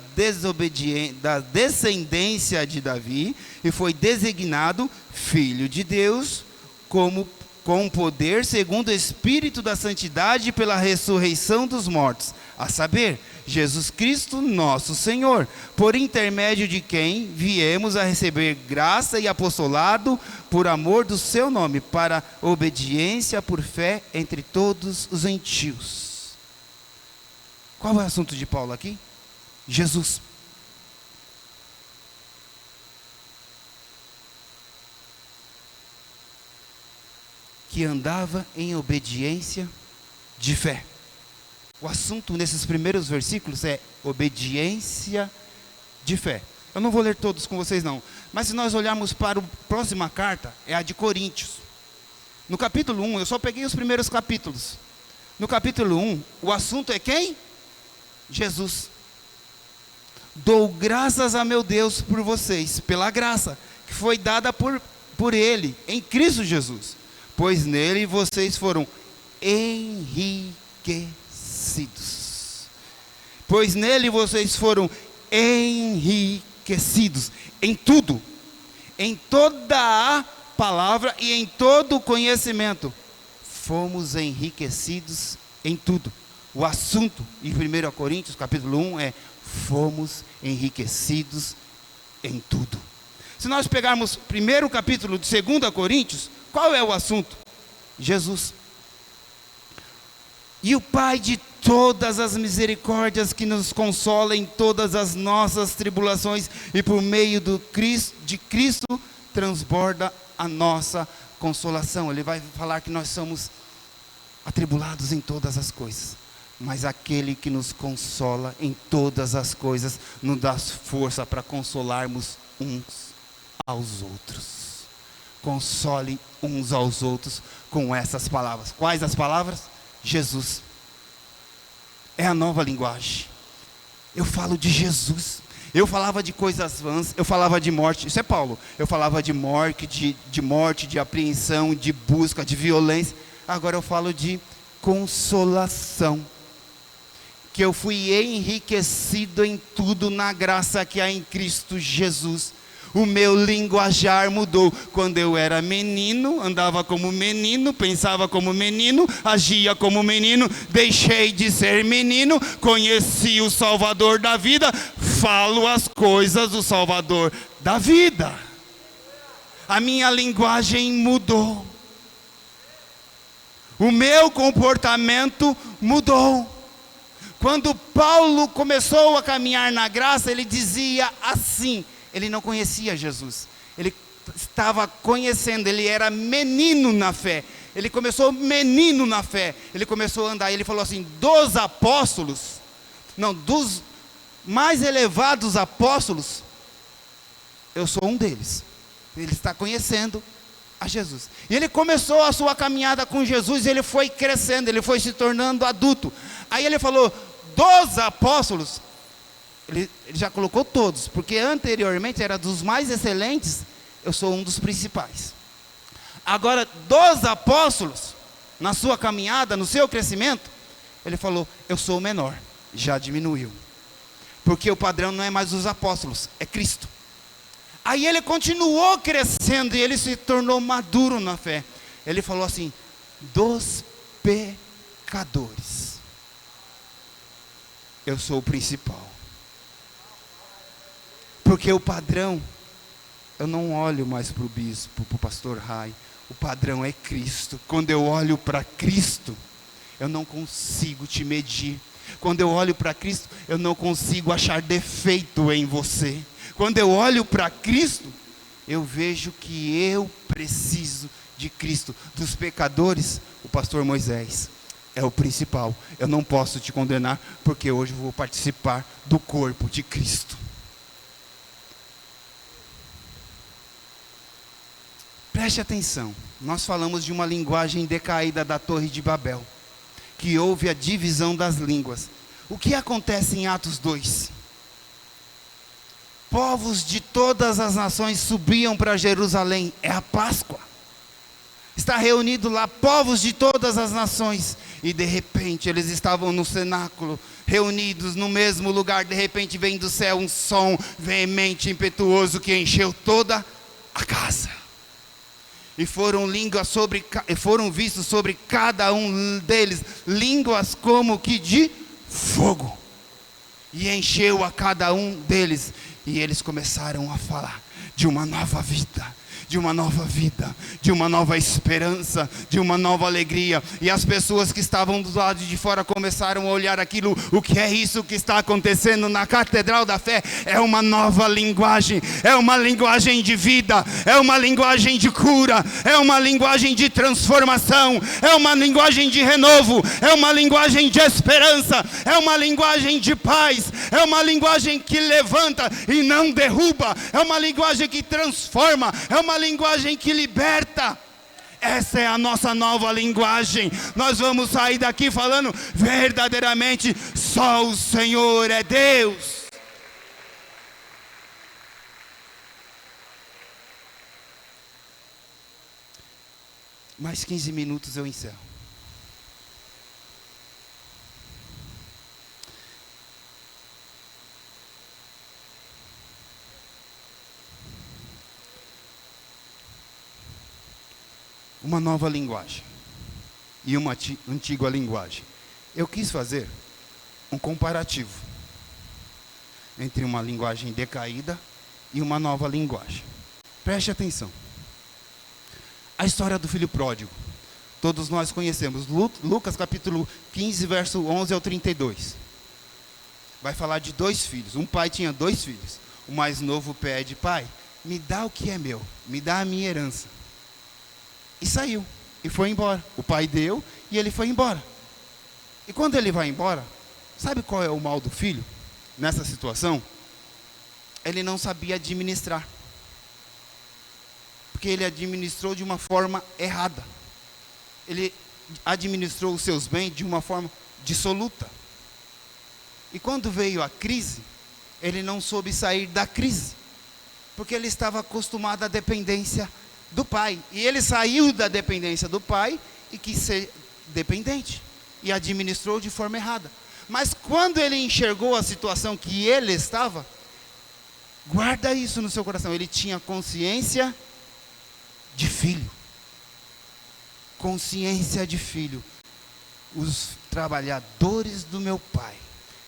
descendência de Davi e foi designado filho de Deus com poder segundo o Espírito da santidade pela ressurreição dos mortos, a saber, Jesus Cristo nosso Senhor, por intermédio de quem viemos a receber graça e apostolado por amor do seu nome, para obediência por fé entre todos os gentios. Qual é o assunto de Paulo aqui? Jesus. Que andava em obediência de fé. O assunto nesses primeiros versículos é obediência de fé. Eu não vou ler todos com vocês não, mas se nós olharmos para a próxima carta, é a de Coríntios. No capítulo 1, eu só peguei os primeiros capítulos. No capítulo 1, o assunto é quem? Jesus. Dou graças a meu Deus por vocês, pela graça que foi dada por Ele, em Cristo Jesus. Pois nele vocês foram enriquecidos. Pois nele vocês foram enriquecidos em tudo, em toda a palavra e em todo o conhecimento. Fomos enriquecidos em tudo. O assunto em 1 Coríntios capítulo 1 é: fomos enriquecidos em tudo. Se nós pegarmos primeiro capítulo de 2 Coríntios, qual é o assunto? Jesus. E o Pai de todas as misericórdias, que nos consola em todas as nossas tribulações, e por meio de Cristo transborda a nossa consolação. Ele vai falar que nós somos atribulados em todas as coisas, mas aquele que nos consola em todas as coisas, nos dá força para consolarmos uns aos outros. Console uns aos outros com essas palavras. Quais as palavras? Jesus. É a nova linguagem. Eu falo de Jesus. Eu falava de coisas vãs, eu falava de morte. Isso é Paulo. Eu falava de morte, de apreensão, de busca, de violência. Agora eu falo de consolação. Que eu fui enriquecido em tudo na graça que há em Cristo Jesus. O meu linguajar mudou. Quando eu era menino, andava como menino, pensava como menino, agia como menino. Deixei de ser menino, conheci o Salvador da vida, falo as coisas do Salvador da vida. A minha linguagem mudou. O meu comportamento mudou. Quando Paulo começou a caminhar na graça, ele dizia assim. Ele não conhecia Jesus. Ele estava conhecendo, ele era menino na fé. Ele começou menino na fé. Ele começou a andar. Ele falou assim: dos apóstolos, não, dos mais elevados apóstolos, eu sou um deles. Ele está conhecendo a Jesus. E ele começou a sua caminhada com Jesus. E ele foi crescendo, ele foi se tornando adulto. Aí ele falou: dos apóstolos, ele já colocou todos, porque anteriormente era dos mais excelentes, eu sou um dos principais. Agora, dos apóstolos, na sua caminhada, no seu crescimento, ele falou: eu sou o menor, já diminuiu. Porque o padrão não é mais os apóstolos, é Cristo. Aí ele continuou crescendo e ele se tornou maduro na fé. Ele falou assim: dos pecadores, eu sou o principal. Porque o padrão, eu não olho mais para o bispo, para o pastor Rai. O padrão é Cristo. Quando eu olho para Cristo, eu não consigo te medir. Quando eu olho para Cristo, eu não consigo achar defeito em você. Quando eu olho para Cristo, eu vejo que eu preciso de Cristo. Dos pecadores, o pastor Moisés é o principal. Eu não posso te condenar, porque hoje eu vou participar do corpo de Cristo. Preste atenção, nós falamos de uma linguagem decaída da Torre de Babel, que houve a divisão das línguas. O que acontece em Atos 2? Povos de todas as nações subiam para Jerusalém, é a Páscoa. Está reunido lá povos de todas as nações, e de repente eles estavam no cenáculo, reunidos no mesmo lugar. De repente vem do céu um som veemente, impetuoso, que encheu toda a casa. E foram vistos sobre cada um deles línguas como que de fogo, e encheu a cada um deles, e eles começaram a falar de uma nova vida, de uma nova vida, de uma nova esperança, de uma nova alegria. E as pessoas que estavam do lado de fora começaram a olhar aquilo. O que é isso que está acontecendo na Catedral da Fé? É uma nova linguagem, é uma linguagem de vida, é uma linguagem de cura, é uma linguagem de transformação, é uma linguagem de renovo, é uma linguagem de esperança, é uma linguagem de paz, é uma linguagem que levanta e não derruba, é uma linguagem que transforma, é uma linguagem que liberta. Essa é a nossa nova linguagem. Nós vamos sair daqui falando verdadeiramente: só o Senhor é Deus. Mais 15 minutos eu encerro. Uma nova linguagem e uma antiga linguagem. Eu quis fazer um comparativo entre uma linguagem decaída e uma nova linguagem. Preste atenção. A história do filho pródigo, todos nós conhecemos. Lucas capítulo 15, verso 11 ao 32. Vai falar de dois filhos. Um pai tinha dois filhos. O mais novo pede: pai, me dá o que é meu, me dá a minha herança. E saiu, e foi embora. O pai deu, e ele foi embora. E quando ele vai embora, sabe qual é o mal do filho nessa situação? Ele não sabia administrar. Porque ele administrou de uma forma errada. Ele administrou os seus bens de uma forma dissoluta. E quando veio a crise, ele não soube sair da crise. Porque ele estava acostumado à dependência do pai, e ele saiu da dependência do pai e quis ser dependente, e administrou de forma errada. Mas quando ele enxergou a situação que ele estava, guarda isso no seu coração, ele tinha consciência de filho. Consciência de filho. Os trabalhadores do meu pai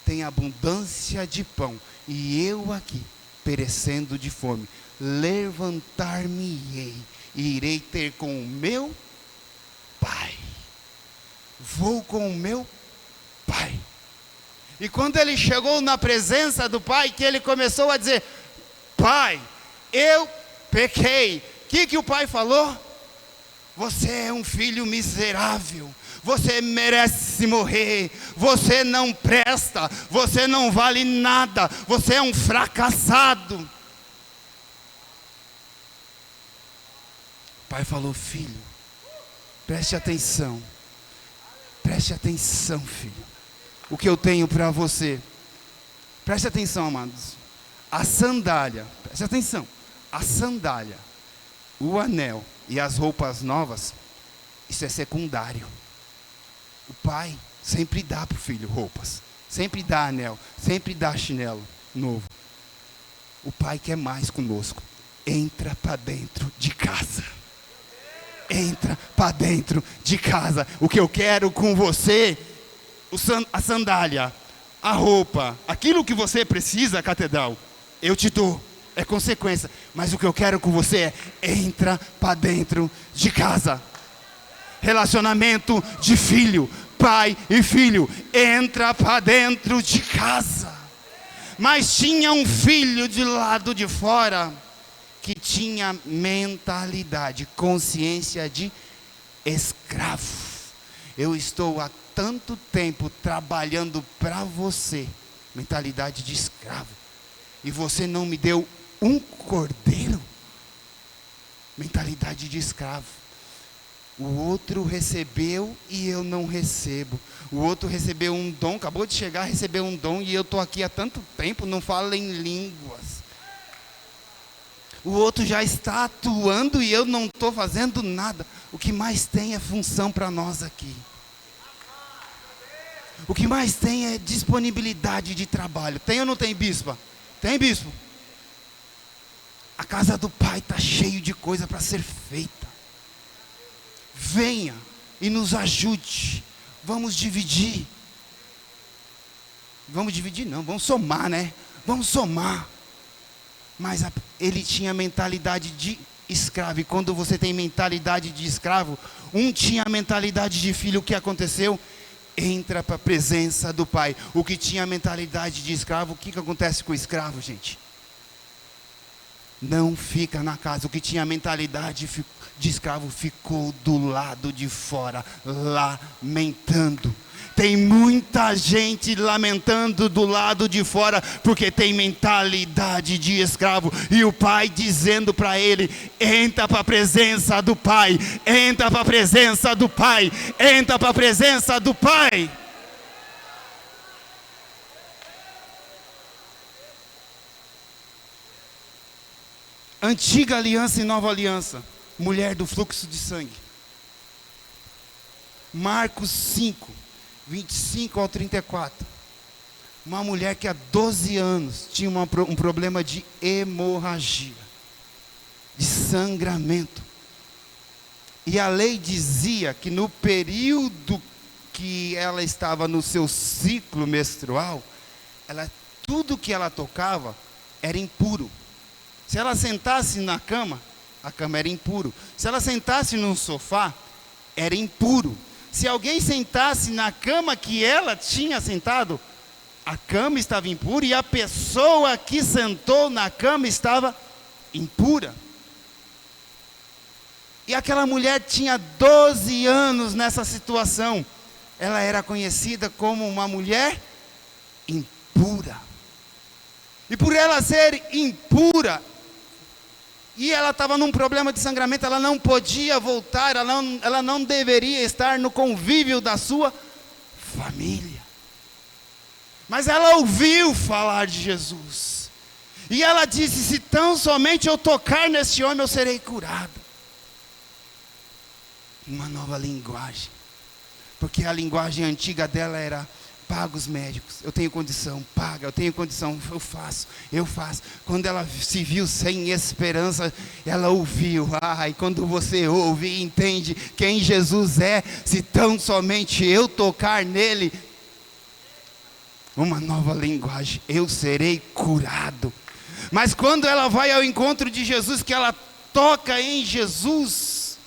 têm abundância de pão, e eu aqui perecendo de fome. Levantar-me-ei e irei ter com o meu pai. Vou com o meu pai. E quando ele chegou na presença do pai, que ele começou a dizer: pai, eu pequei. O que o pai falou? Você é um filho miserável, você merece morrer, você não presta, você não vale nada, você é um fracassado. O pai falou: filho, preste atenção, filho, o que eu tenho para você. Preste atenção, amados, a sandália, preste atenção, a sandália, o anel e as roupas novas, isso é secundário. O pai sempre dá para o filho roupas, sempre dá anel, sempre dá chinelo novo. O pai quer mais conosco. Entra para dentro de casa. Entra para dentro de casa. O que eu quero com você, a sandália, a roupa, aquilo que você precisa, catedral, eu te dou. É consequência, mas o que eu quero com você é: entra para dentro de casa. Relacionamento de filho, pai e filho, entra para dentro de casa. Mas tinha um filho de lado de fora que tinha mentalidade, consciência de escravo. Eu estou há tanto tempo trabalhando para você, mentalidade de escravo, e você não me deu um cordeiro, mentalidade de escravo. O outro recebeu e eu não recebo. O outro recebeu um dom, acabou de chegar, recebeu um dom, e eu estou aqui há tanto tempo, não falo em línguas. O outro já está atuando e eu não estou fazendo nada. O que mais tem é função para nós aqui. O que mais tem é disponibilidade de trabalho. Tem ou não tem, bispa? Tem, bispo? A casa do pai está cheio de coisa para ser feita. Venha e nos ajude. Vamos dividir. Vamos dividir não, vamos somar, né? Vamos somar. Mas ele tinha mentalidade de escravo. E quando você tem mentalidade de escravo, um tinha mentalidade de filho, o que aconteceu? Entra para a presença do pai. O que tinha mentalidade de escravo, o que acontece com o escravo, gente? Não fica na casa. O que tinha mentalidade de escravo ficou do lado de fora, lamentando. Tem muita gente lamentando do lado de fora, porque tem mentalidade de escravo. E o pai dizendo para ele: entra para a presença do pai, entra para a presença do pai, entra para a presença do pai. Antiga aliança e nova aliança. Mulher do fluxo de sangue. Marcos 5, 25 ao 34. Uma mulher que há 12 anos tinha um problema de hemorragia, de sangramento. E a lei dizia que no período que ela estava no seu ciclo menstrual, tudo que ela tocava era impuro. Se ela sentasse na cama, a cama era impuro. Se ela sentasse num sofá, era impuro. Se alguém sentasse na cama que ela tinha sentado, a cama estava impura, e a pessoa que sentou na cama estava impura. E aquela mulher tinha 12 anos nessa situação. Ela era conhecida como uma mulher impura. E por ela ser impura, e ela estava num problema de sangramento, ela não podia voltar, ela não deveria estar no convívio da sua família. Mas ela ouviu falar de Jesus. E ela disse: se tão somente eu tocar nesse homem, eu serei curado. Uma nova linguagem. Porque a linguagem antiga dela era: paga os médicos, eu tenho condição, paga, eu tenho condição, eu faço. Quando ela se viu sem esperança, ela ouviu. E quando você ouve e entende quem Jesus é, se tão somente eu tocar nele, uma nova linguagem, eu serei curado. Mas quando ela vai ao encontro de Jesus, que ela toca em Jesus,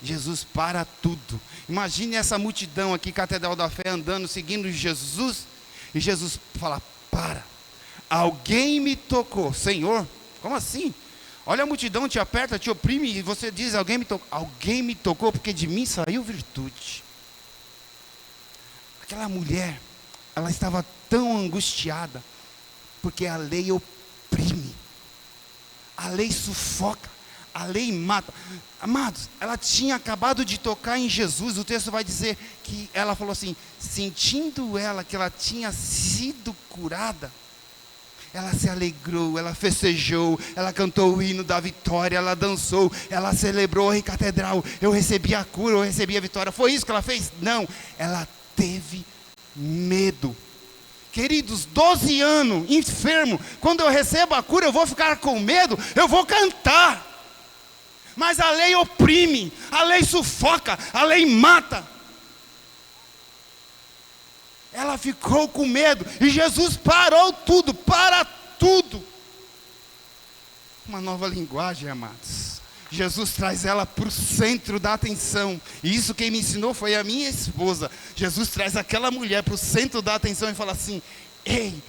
Jesus para tudo. Imagine essa multidão aqui, Catedral da Fé, andando, seguindo Jesus. E Jesus fala: para, alguém me tocou. Senhor, como assim? Olha, a multidão te aperta, te oprime, e você diz, alguém me tocou, porque de mim saiu virtude. Aquela mulher, ela estava tão angustiada, porque a lei oprime, a lei sufoca, a lei mata. Amados, ela tinha acabado de tocar em Jesus. O texto vai dizer que ela falou assim, sentindo ela que ela tinha sido curada, ela se alegrou, ela festejou, ela cantou o hino da vitória, ela dançou, ela celebrou em catedral. Eu recebi a cura, eu recebi a vitória. Foi isso que ela fez? Não, ela teve medo. Queridos, 12 anos, enfermo, quando eu recebo a cura, eu vou ficar com medo? Eu vou cantar. Mas a lei oprime, a lei sufoca, a lei mata. Ela ficou com medo, e Jesus parou tudo, para tudo. Uma nova linguagem, amados. Jesus traz ela para o centro da atenção, e isso quem me ensinou foi a minha esposa. Jesus traz aquela mulher para o centro da atenção e fala assim, ei,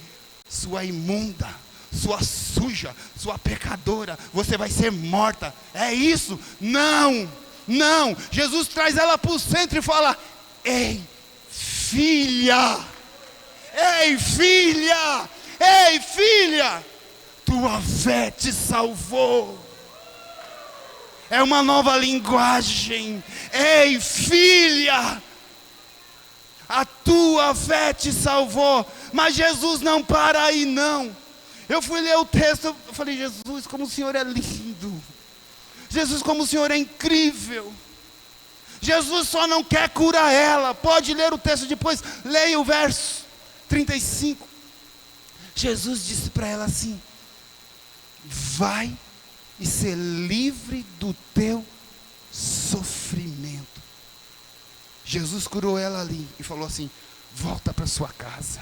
sua imunda, sua suja, sua pecadora, você vai ser morta. É isso? Não, não. Jesus traz ela para o centro e fala, ei, filha, ei filha, ei filha, tua fé te salvou. É uma nova linguagem. Ei filha, a tua fé te salvou. Mas Jesus não para aí não. Eu fui ler o texto, eu falei, Jesus, como o Senhor é lindo. Jesus, como o Senhor é incrível. Jesus só não quer curar ela. Pode ler o texto depois, leia o verso 35. Jesus disse para ela assim, vai e ser livre do teu sofrimento. Jesus curou ela ali e falou assim, volta para sua casa,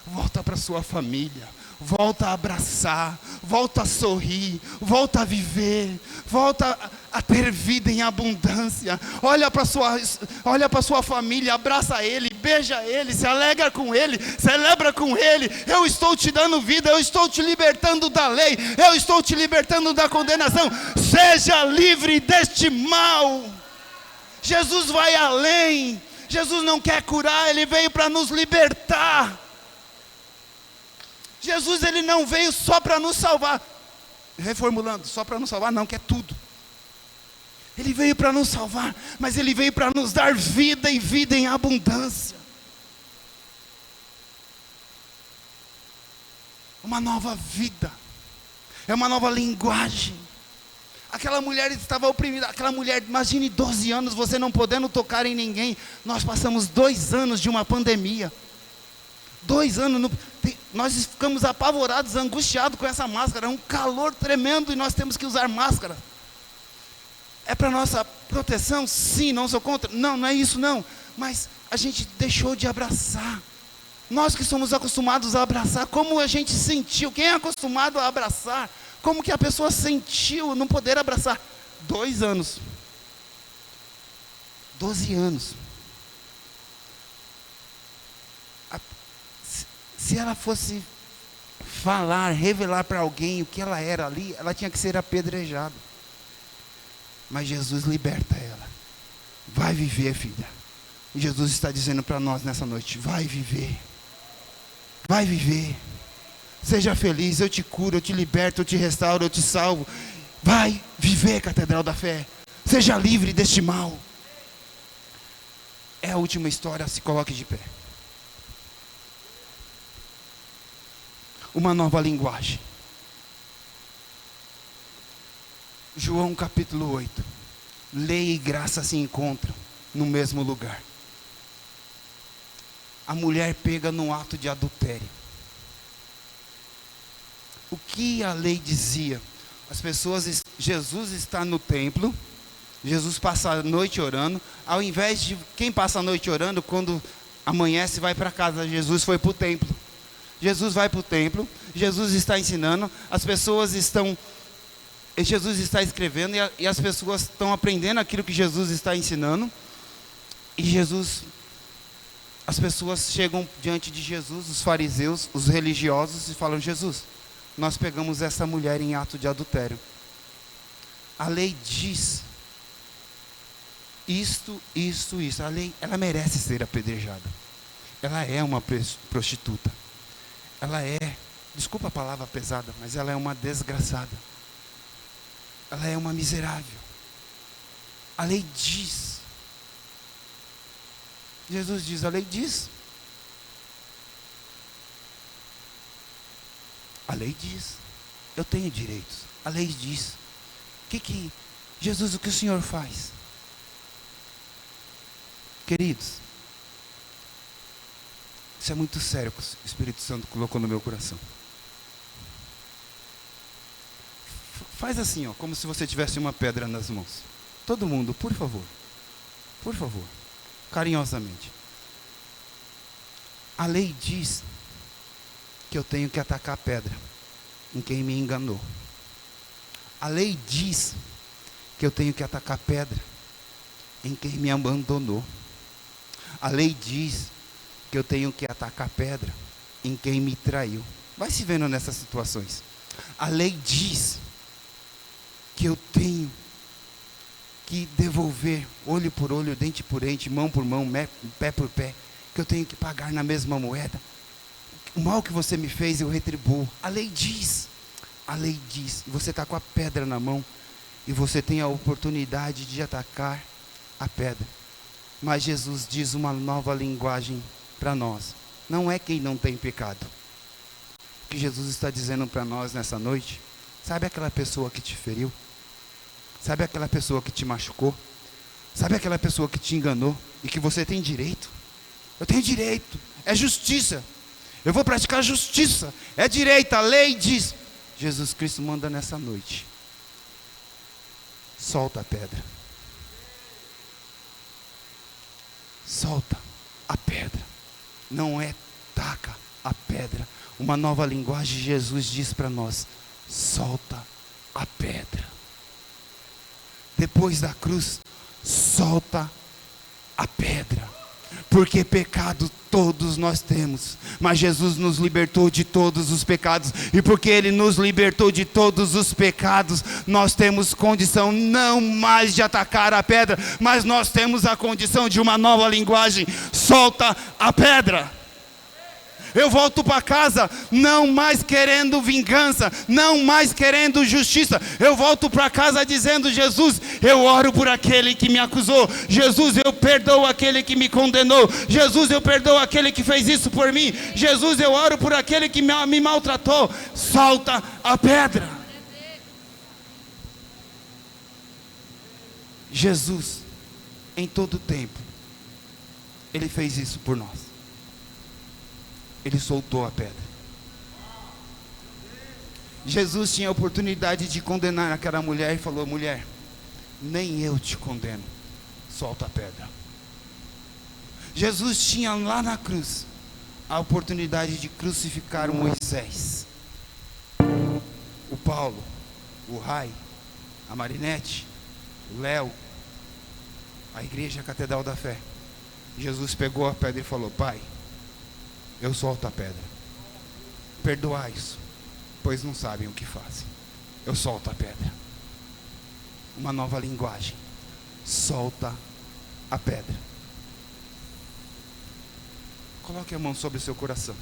volta para sua família, volta a abraçar, volta a sorrir, volta a viver, volta a ter vida em abundância. Olha para sua família, abraça ele, beija ele, se alegra com ele, celebra com ele. Eu estou te dando vida, eu estou te libertando da lei, eu estou te libertando da condenação. Seja livre deste mal. Jesus vai além. Jesus não quer curar, ele veio para nos libertar. Jesus, ele não veio só para nos salvar. Reformulando, só para nos salvar não, que é tudo. Ele veio para nos salvar, mas ele veio para nos dar vida e vida em abundância. Uma nova vida. É uma nova linguagem. Aquela mulher estava oprimida. Aquela mulher, imagine 12 anos, você não podendo tocar em ninguém. Nós passamos 2 anos de uma pandemia. 2 anos, nós ficamos apavorados, angustiados com essa máscara. É um calor tremendo e nós temos que usar máscara. É para nossa proteção? Sim, não sou contra. Não, não é isso não. Mas a gente deixou de abraçar. Nós que somos acostumados a abraçar, como a gente sentiu? Quem é acostumado a abraçar? Como que a pessoa sentiu não poder abraçar? 2 anos. 12 anos. Se ela fosse falar, revelar para alguém o que ela era ali, ela tinha que ser apedrejada. Mas Jesus liberta ela. Vai viver, filha. E Jesus está dizendo para nós nessa noite, vai viver. Vai viver. Seja feliz, eu te curo, eu te liberto, eu te restauro, eu te salvo. Vai viver, Catedral da Fé. Seja livre deste mal. É a última história, se coloque de pé. Uma nova linguagem. João capítulo 8. Lei e graça se encontram no mesmo lugar. A mulher pega no ato de adultério. O que a lei dizia? As pessoas, Jesus está no templo, Jesus passa a noite orando. Ao invés de quem passa a noite orando, quando amanhece vai para casa, Jesus foi para o templo. Jesus vai para o templo, Jesus está ensinando, as pessoas estão, Jesus está escrevendo e as pessoas estão aprendendo aquilo que Jesus está ensinando. E as pessoas chegam diante de Jesus, os fariseus, os religiosos, e falam, Jesus, nós pegamos essa mulher em ato de adultério. A lei diz isto. A lei, ela merece ser apedrejada. Ela é uma prostituta. Ela é, desculpa a palavra pesada, mas ela é uma desgraçada. Ela é uma miserável. A lei diz. Jesus diz, a lei diz. A lei diz. Eu tenho direitos. A lei diz. Jesus, o que o Senhor faz? Queridos, isso é muito sério que o Espírito Santo colocou no meu coração. Faz assim, ó, como se você tivesse uma pedra nas mãos. Todo mundo, por favor, carinhosamente. A lei diz que eu tenho que atacar a pedra em quem me enganou. A lei diz que eu tenho que atacar a pedra em quem me abandonou. A lei diz que eu tenho que atacar a pedra em quem me traiu. Vai se vendo nessas situações. A lei diz que eu tenho que devolver olho por olho, dente por dente, mão por mão, pé por pé, que eu tenho que pagar na mesma moeda. O mal que você me fez eu retribuo. A lei diz, e você está com a pedra na mão e você tem a oportunidade de atacar a pedra. Mas Jesus diz uma nova linguagem para nós. Não é quem não tem pecado. O que Jesus está dizendo para nós nessa noite, sabe aquela pessoa que te feriu? Sabe aquela pessoa que te machucou? Sabe aquela pessoa que te enganou e que você tem direito? Eu tenho direito, é justiça. Eu vou praticar justiça, é direito, a lei diz. Jesus Cristo manda nessa noite. Solta a pedra. Solta a pedra. Não é taca a pedra. Uma nova linguagem, Jesus diz para nós: solta a pedra. Depois da cruz, solta a pedra. Porque pecado todos nós temos, mas Jesus nos libertou de todos os pecados, e porque Ele nos libertou de todos os pecados, nós temos condição não mais de atacar a pedra, mas nós temos a condição de uma nova linguagem: solta a pedra. Eu volto para casa não mais querendo vingança, não mais querendo justiça. Eu volto para casa dizendo: Jesus, eu oro por aquele que me acusou. Jesus, eu perdoo aquele que me condenou. Jesus, eu perdoo aquele que fez isso por mim. Jesus, eu oro por aquele que me maltratou. Solta a pedra. Jesus, em todo tempo, Ele fez isso por nós. Ele soltou a pedra. Jesus tinha a oportunidade de condenar aquela mulher e falou: mulher, nem eu te condeno, solta a pedra. Jesus tinha lá na cruz a oportunidade de crucificar o Moisés, o Paulo, o Rai, a Marinete, o Léo, a igreja, a Catedral da Fé. Jesus pegou a pedra e falou: Pai, eu solto a pedra. Perdoai-os, pois não sabem o que fazem. Eu solto a pedra. Uma nova linguagem. Solta a pedra. Coloque a mão sobre o seu coração.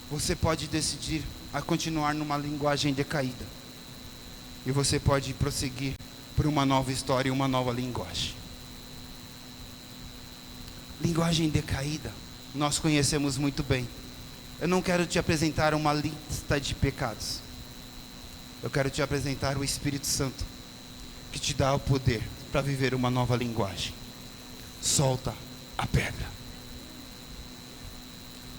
Você pode decidir a continuar numa linguagem decaída, e você pode prosseguir por uma nova história e uma nova linguagem. Linguagem decaída, nós conhecemos muito bem. Eu não quero te apresentar uma lista de pecados. Eu quero te apresentar o Espírito Santo, que te dá o poder para viver uma nova linguagem. Solta a pedra.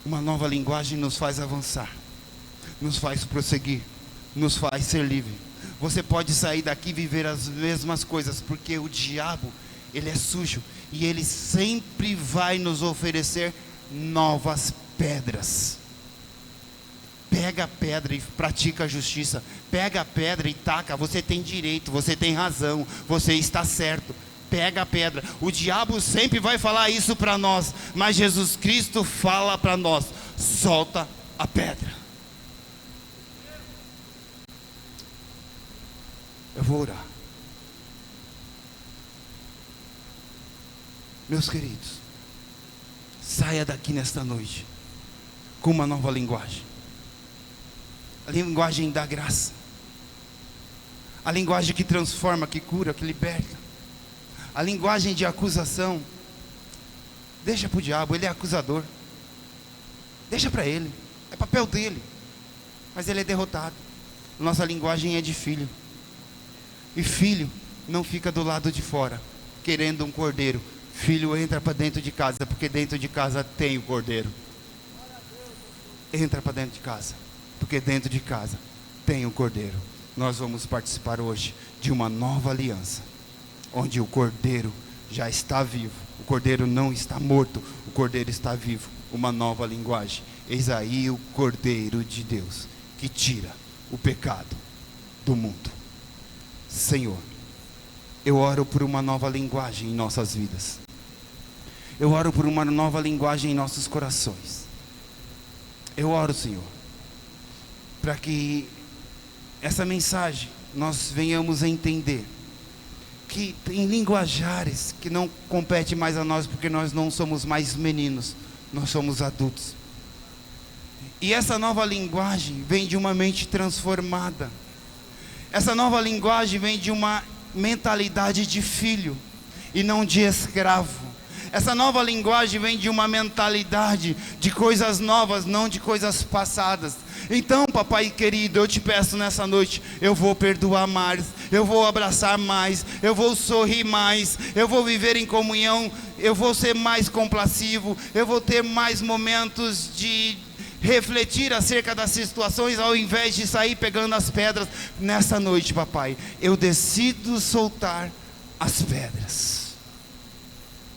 Uma nova linguagem nos faz avançar, nos faz prosseguir, nos faz ser livre. Você pode sair daqui e viver as mesmas coisas, porque o diabo, ele é sujo, e ele sempre vai nos oferecer novas pedras. Pega a pedra e pratica a justiça. Pega a pedra e taca. Você tem direito, você tem razão, você está certo. Pega a pedra. O diabo sempre vai falar isso para nós, mas Jesus Cristo fala para nós: solta a pedra. Eu vou orar. Meus queridos, saia daqui nesta noite com uma nova linguagem. A linguagem da graça. A linguagem que transforma, que cura, que liberta. A linguagem de acusação. Deixa para o diabo, ele é acusador. Deixa para ele, é papel dele. Mas ele é derrotado. Nossa linguagem é de filho. E filho não fica do lado de fora, querendo um cordeiro. Filho entra para dentro de casa, porque dentro de casa tem o cordeiro. Entra para dentro de casa, porque dentro de casa tem o cordeiro. Nós vamos participar hoje de uma nova aliança, onde o cordeiro já está vivo. O cordeiro não está morto, o cordeiro está vivo. Uma nova linguagem. Eis aí o cordeiro de Deus, que tira o pecado do mundo. Senhor, eu oro por uma nova linguagem em nossas vidas. Eu oro por uma nova linguagem em nossos corações. Eu oro, Senhor, para que essa mensagem nós venhamos a entender que tem linguajares que não compete mais a nós, porque nós não somos mais meninos, nós somos adultos. E essa nova linguagem vem de uma mente transformada. Essa nova linguagem vem de uma mentalidade de filho e não de escravo. Essa nova linguagem vem de uma mentalidade de coisas novas, não de coisas passadas. Então, papai querido, eu te peço nessa noite, eu vou perdoar mais, eu vou abraçar mais, eu vou sorrir mais, eu vou viver em comunhão, eu vou ser mais complacivo, eu vou ter mais momentos de refletir acerca das situações, ao invés de sair pegando as pedras. Nessa noite, papai, eu decido soltar as pedras.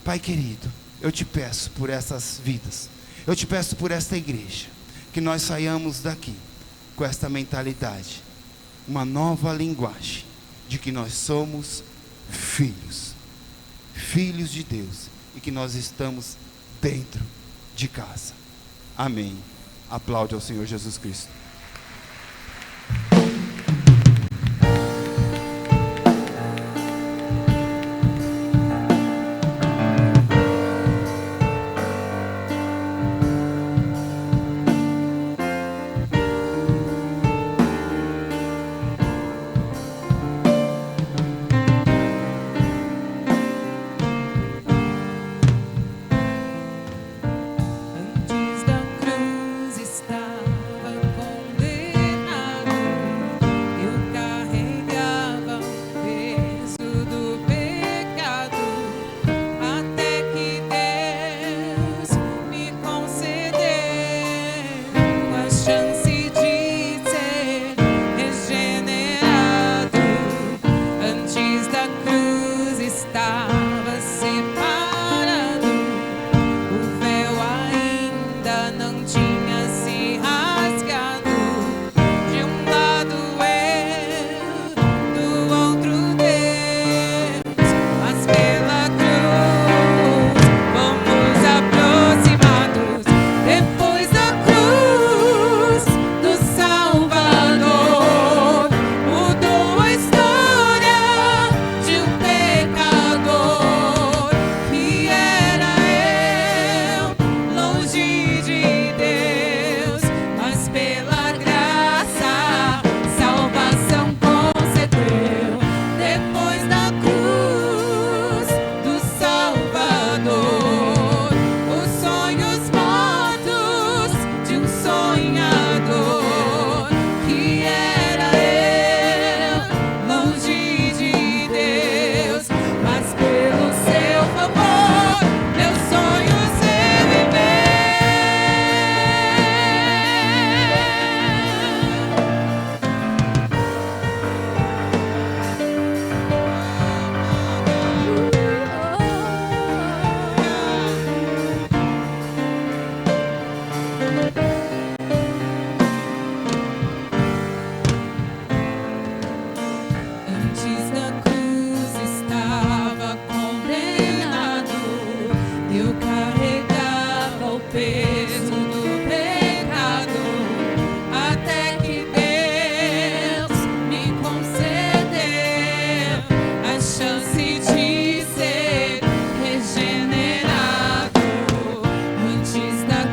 Pai querido, eu te peço por essas vidas, eu te peço por esta igreja, que nós saiamos daqui com esta mentalidade, uma nova linguagem, de que nós somos filhos, filhos de Deus, e que nós estamos dentro de casa. Amém. Aplaude ao Senhor Jesus Cristo. Antes da cruz estava com está